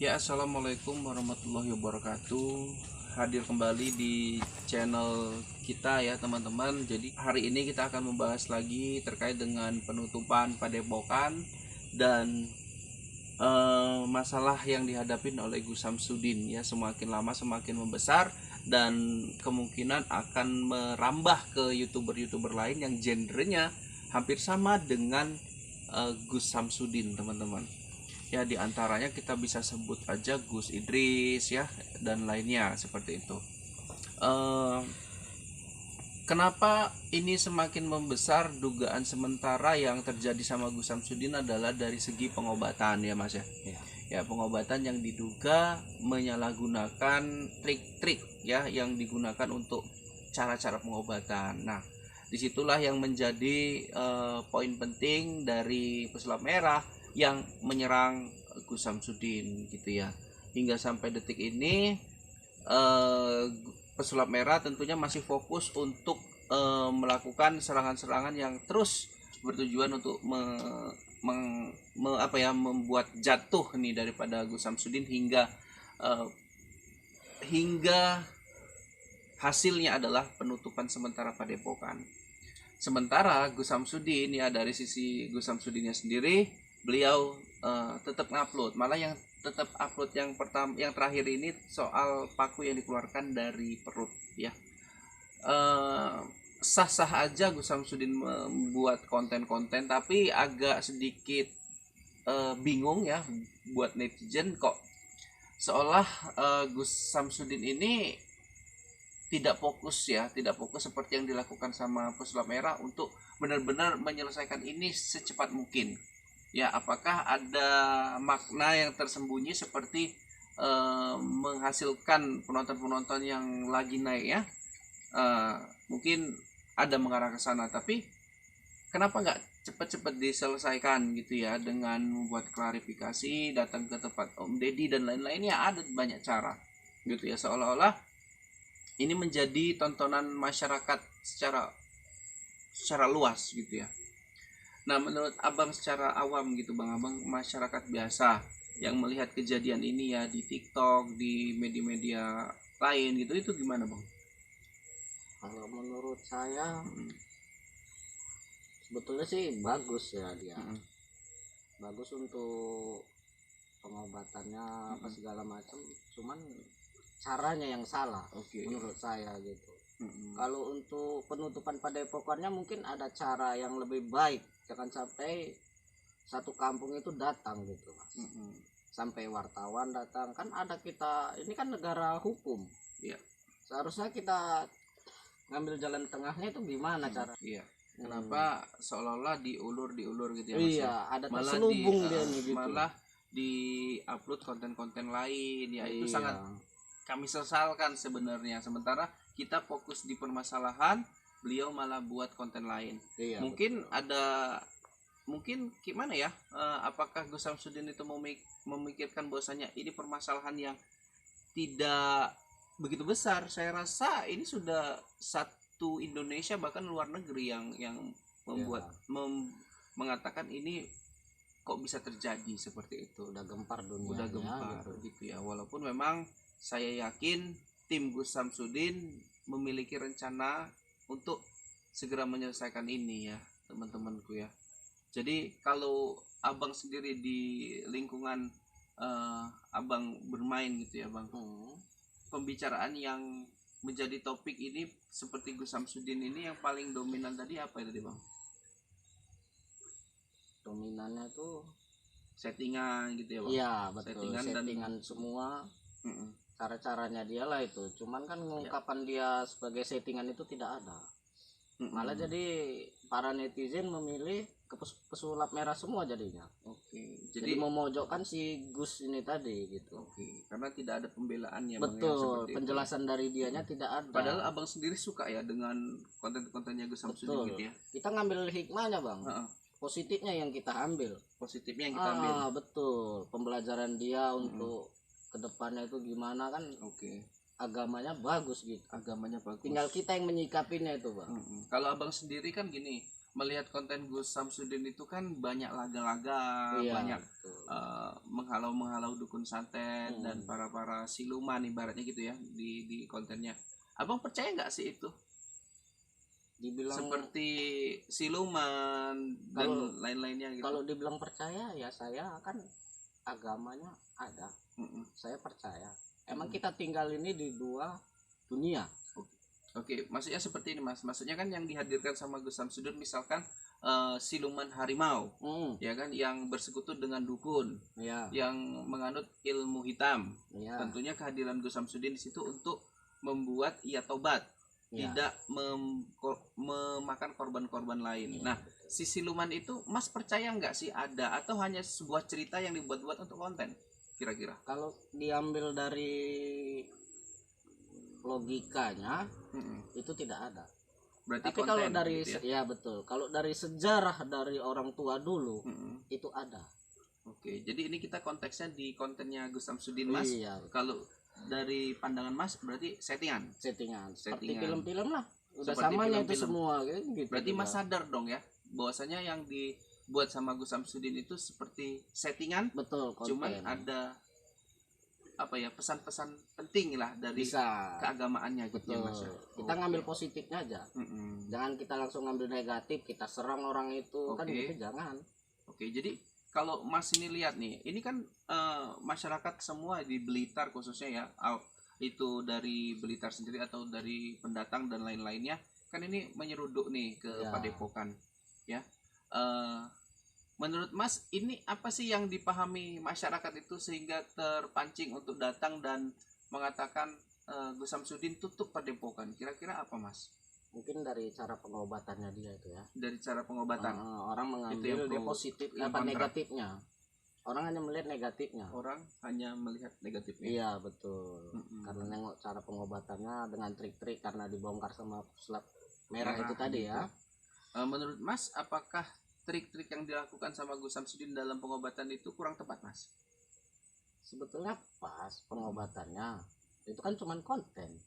Ya, assalamualaikum warahmatullahi wabarakatuh. Hadir kembali di channel kita ya teman-teman. Jadi hari ini kita akan membahas lagi terkait dengan penutupan Padepokan dan masalah yang dihadapin oleh Gus Samsudin ya, semakin lama semakin membesar dan kemungkinan akan merambah ke youtuber-youtuber lain yang genrenya hampir sama dengan Gus Samsudin teman-teman. Ya, diantaranya kita bisa sebut aja Gus Idris ya dan lainnya seperti itu. Kenapa ini semakin membesar? Dugaan sementara yang terjadi sama Gus Samsudin adalah dari segi pengobatan ya Mas ya. Ya, pengobatan yang diduga menyalahgunakan trik-trik ya yang digunakan untuk cara-cara pengobatan. Nah, disitulah yang menjadi poin penting dari pesulap merah yang menyerang Gus Samsudin gitu ya. Hingga sampai detik ini pesulap merah tentunya masih fokus untuk melakukan serangan-serangan yang terus bertujuan untuk membuat jatuh nih daripada Gus Samsudin hingga hasilnya adalah penutupan sementara Padepokan. Sementara Gus Samsudin ya, dari sisi Gus Samsudinnya sendiri, beliau tetap ngupload. Malah yang tetap upload yang terakhir ini soal paku yang dikeluarkan dari perut ya. Sah-sah aja Gus Samsudin membuat konten-konten, tapi agak sedikit bingung ya buat netizen, kok seolah Gus Samsudin ini tidak fokus seperti yang dilakukan sama pesulap merah untuk benar-benar menyelesaikan ini secepat mungkin. Ya, apakah ada makna yang tersembunyi seperti menghasilkan penonton-penonton yang lagi naik ya? Mungkin ada mengarah ke sana, tapi kenapa nggak cepat-cepat diselesaikan gitu ya, dengan membuat klarifikasi, datang ke tempat Om Deddy dan lain-lainnya. Ada banyak cara gitu ya, seolah-olah ini menjadi tontonan masyarakat secara luas gitu ya. Nah, menurut abang secara awam gitu bang, abang masyarakat biasa yang melihat kejadian ini ya di TikTok, di media-media lain gitu, itu gimana bang? Kalau menurut saya sebetulnya sih bagus ya dia. Bagus untuk pengobatannya apa segala macam, cuman caranya yang salah. Menurut saya gitu. Kalau untuk penutupan Padepokannya mungkin ada cara yang lebih baik, jangan sampai satu kampung itu datang gitu Mas. Sampai wartawan datang, kan ada, kita ini kan negara hukum ya, seharusnya kita ngambil jalan tengahnya itu gimana cara. Iya. Kenapa seolah-olah diulur gitu ya Mas? Iya, ya? ada terselubung dia nih gitu. Malah di upload konten-konten lain ya, itu sangat kami sesalkan sebenarnya. Sementara kita fokus di permasalahan, beliau malah buat konten lain. Mungkin betul. Mungkin gimana ya, apakah Gus Samsudin itu memikirkan bahwasanya ini permasalahan yang tidak begitu besar. Saya rasa ini sudah satu Indonesia bahkan luar negeri yang membuat mengatakan ini kok bisa terjadi seperti itu. Udah gempar dunia, udah gempar gitu ya. Walaupun memang saya yakin tim Gus Samsudin memiliki rencana untuk segera menyelesaikan ini ya teman-temanku ya. Jadi kalau abang sendiri di lingkungan abang bermain gitu ya bang, pembicaraan yang menjadi topik ini seperti Gus Samsudin ini yang paling dominan tadi apa ya tadi bang? Dominannya tuh settingan gitu ya bang? Iya betul, settingan semua. Cara-caranya dia lah itu, cuman kan pengungkapan dia sebagai settingan itu tidak ada. Malah jadi para netizen memilih ke pesulap merah semua jadinya. Jadi memojokkan si Gus ini tadi gitu. Karena tidak ada pembelaannya. Betul, penjelasan dari dianya tidak ada. Padahal abang sendiri suka ya dengan konten-kontennya Gus Samsudin gitu ya. Kita ngambil hikmahnya bang. Positifnya yang kita ambil. Betul, pembelajaran dia untuk kedepannya itu gimana kan. Agamanya bagus gitu. Tinggal kita yang menyikapinya itu bang. Kalau abang sendiri kan gini, melihat konten Gus Samsudin itu kan banyak laga-laga, banyak menghalau-menghalau dukun santet dan para siluman ibaratnya gitu ya di kontennya. Abang percaya nggak sih itu? Dibilang seperti siluman dan lain-lainnya gitu. Kalau dibilang percaya ya, saya kan agamanya ada. Saya percaya. Emang kita tinggal ini di dua dunia. Oke, maksudnya seperti ini Mas. Maksudnya kan yang dihadirkan sama Gus Samsudin misalkan siluman harimau, ya kan, yang bersekutu dengan dukun, yang menganut ilmu hitam. Tentunya kehadiran Gus Samsudin di situ untuk membuat ia tobat, tidak memakan korban-korban lain. Nah, si siluman itu Mas percaya nggak sih ada, atau hanya sebuah cerita yang dibuat-buat untuk konten kira-kira? Kalau diambil dari logikanya itu tidak ada. Berarti tapi kalau dari gitu ya? Ya betul, kalau dari sejarah dari orang tua dulu itu ada. Oke, jadi ini kita konteksnya di kontennya Gus Samsudin Mas. Kalau dari pandangan Mas berarti settingan. Seperti film-film lah. Udah samanya itu semua gitu. Berarti Mas sadar dong ya bahwasanya yang dibuat sama Gus Samsudin itu seperti settingan. Betul, konten. Cuman ada apa ya, pesan-pesan penting lah dari keagamaannya gitu ya Mas. Kita ngambil positifnya aja. Jangan kita langsung ngambil negatif, kita serang orang itu kan gitu, jangan. Oke, jadi kalau Mas ini lihat nih, ini kan masyarakat semua di Blitar khususnya ya, itu dari Blitar sendiri atau dari pendatang dan lain-lainnya, kan ini menyeruduk nih ke Padepokan ya. Menurut Mas, ini apa sih yang dipahami masyarakat itu sehingga terpancing untuk datang dan mengatakan Gus Samsudin tutup Padepokan? Kira-kira apa Mas? Mungkin dari cara pengobatannya dia itu ya. Dari cara pengobatan. Orang mengambil dia positif, apa negatifnya. Orang hanya melihat negatifnya. Orang hanya melihat negatifnya. Iya betul. Karena nengok cara pengobatannya dengan trik-trik karena dibongkar sama slap merah itu tadi ya. Menurut Mas, apakah trik-trik yang dilakukan sama Gus Samsudin dalam pengobatan itu kurang tepat Mas? Sebetulnya pas pengobatannya. Itu kan cuman konten.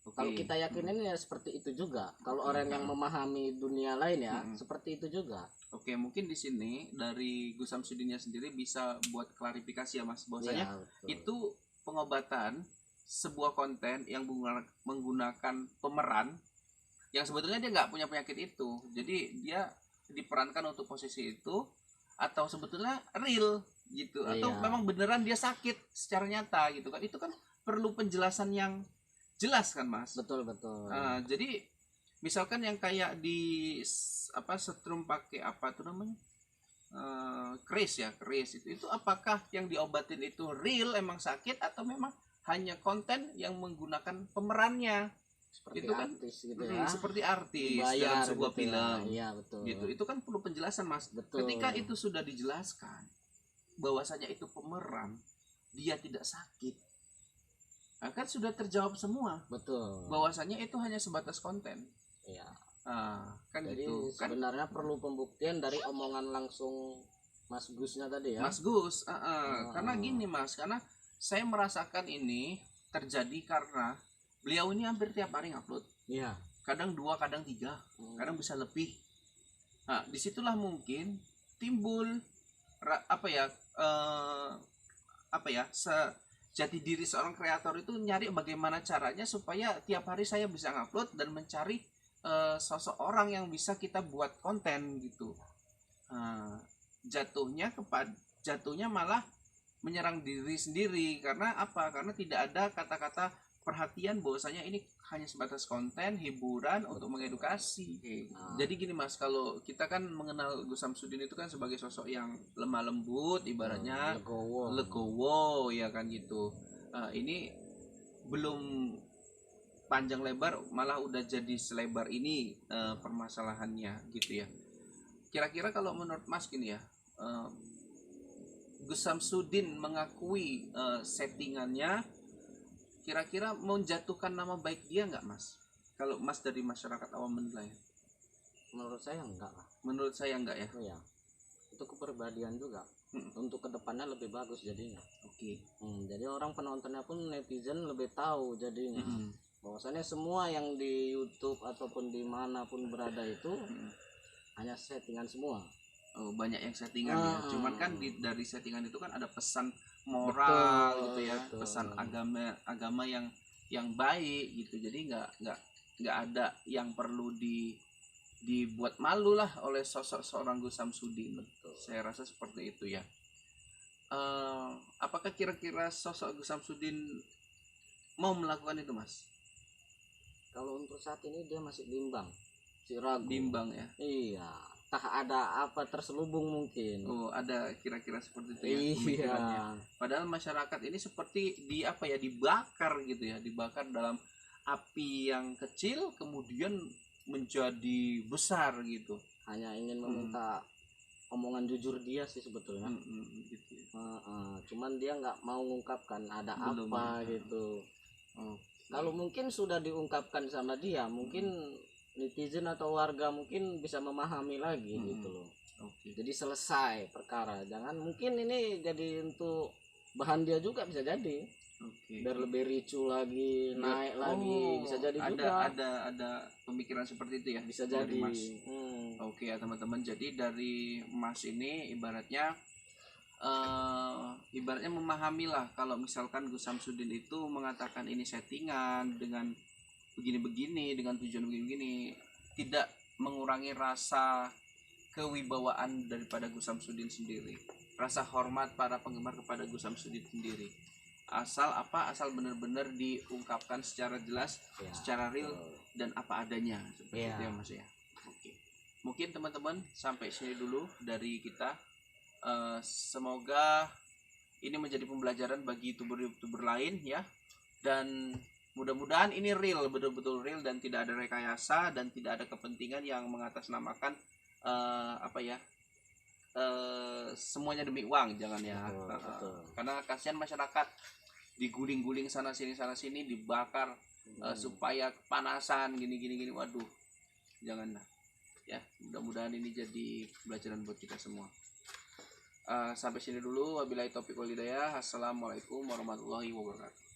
Kalau kita yakinin ya seperti itu juga. Kalau orang yang memahami dunia lain ya seperti itu juga. Oke, mungkin di sini dari Gus Samsudinnya sendiri bisa buat klarifikasi ya Mas, bahwasanya itu pengobatan sebuah konten yang menggunakan pemeran yang sebetulnya dia nggak punya penyakit itu. Jadi dia diperankan untuk posisi itu, atau sebetulnya real gitu, atau memang beneran dia sakit secara nyata gitu kan. Itu kan perlu penjelasan yang jelas kan Mas. Betul. Jadi misalkan yang kayak di setrum pakai apa tuh namanya, keris itu apakah yang diobatin itu real emang sakit, atau memang hanya konten yang menggunakan pemerannya seperti itu kan artis gitu ya. Seperti artis dalam sebuah gitu film ya. Betul. Gitu, itu kan perlu penjelasan Mas. Betul. Ketika itu sudah dijelaskan bahwasanya itu pemeran, dia tidak sakit, kan sudah terjawab semua. Betul. Bahwasanya itu hanya sebatas konten. Iya. Kan jadi gitu. Sebenarnya perlu pembuktian dari omongan langsung Mas Gusnya tadi ya. Mas Gus, karena gini Mas, karena saya merasakan ini terjadi karena beliau ini hampir tiap hari ngupload. Iya. Kadang 2, kadang 3, kadang bisa lebih. Nah, disitulah mungkin timbul jati diri seorang kreator itu nyari bagaimana caranya supaya tiap hari saya bisa ngupload dan mencari sosok orang yang bisa kita buat konten gitu. Jatuhnya malah menyerang diri sendiri. Karena apa? Karena tidak ada kata-kata perhatian bahwasanya ini hanya sebatas konten hiburan untuk mengedukasi. Jadi gini Mas, kalau kita kan mengenal Gus Samsudin itu kan sebagai sosok yang lemah lembut, ibaratnya legowo ya kan gitu. Ini belum panjang lebar malah udah jadi selebar ini permasalahannya gitu ya. Kira-kira kalau menurut Mas gini ya, Gus Samsudin mengakui settingannya, kira-kira menjatuhkan nama baik dia nggak Mas? Kalau Mas dari masyarakat awam menilai? Menurut saya enggak lah. Menurut saya enggak ya? Iya. Itu kepribadian juga. Untuk kedepannya lebih bagus jadinya. Oke. Jadi orang penontonnya pun netizen lebih tahu jadinya. Bahwasannya semua yang di YouTube ataupun dimanapun berada itu hanya settingan semua. Oh, banyak yang settingan ya. Cuman kan dari settingan itu kan ada pesan moral, betul, gitu ya, betul. Pesan agama yang baik gitu. Jadi nggak ada yang perlu dibuat malu lah oleh sosok seorang Gus Samsudin. Betul. Saya rasa seperti itu ya. Apakah kira-kira sosok Gus Samsudin mau melakukan itu, Mas? Kalau untuk saat ini dia masih bimbang, ragu. Bimbang ya. Iya. Entah ada apa terselubung mungkin. Oh, ada kira-kira seperti itu ya pemikirannya. Padahal masyarakat ini seperti dibakar gitu ya, dibakar dalam api yang kecil kemudian menjadi besar gitu. Hanya ingin meminta omongan jujur dia sih sebetulnya. Gitu ya. Cuman dia nggak mau mengungkapkan ada apa gitu. Kalau mungkin sudah diungkapkan sama dia, mungkin netizen atau warga mungkin bisa memahami lagi gitu loh. Jadi selesai perkara. Jangan mungkin ini jadi untuk bahan dia juga, bisa jadi. Biar lebih ricu lagi, naik lagi, bisa jadi juga. Ada pemikiran seperti itu ya. Bisa jadi. Mas. Oke ya teman-teman. Jadi dari Mas ini ibaratnya memahami lah kalau misalkan Gus Samsudin itu mengatakan ini settingan dengan begini-begini, dengan tujuan begini-begini, tidak mengurangi rasa kewibawaan daripada Gus Samsudin sendiri, rasa hormat para penggemar kepada Gus Samsudin sendiri. Asal benar-benar diungkapkan secara jelas, secara real dan apa adanya seperti itu ya Mas ya. Oke. Mungkin teman-teman sampai sini dulu dari kita. Semoga ini menjadi pembelajaran bagi youtuber lain ya, dan mudah-mudahan ini real, betul-betul real dan tidak ada rekayasa dan tidak ada kepentingan yang mengatasnamakan semuanya demi uang, jangan ya. Betul. Karena kasihan masyarakat diguling-guling sana sini dibakar supaya kepanasan gini, waduh, janganlah ya. Mudah-mudahan ini jadi pelajaran buat kita semua. Sampai sini dulu, wabillahi taufiq wal hidayah. Assalamualaikum warahmatullahi wabarakatuh.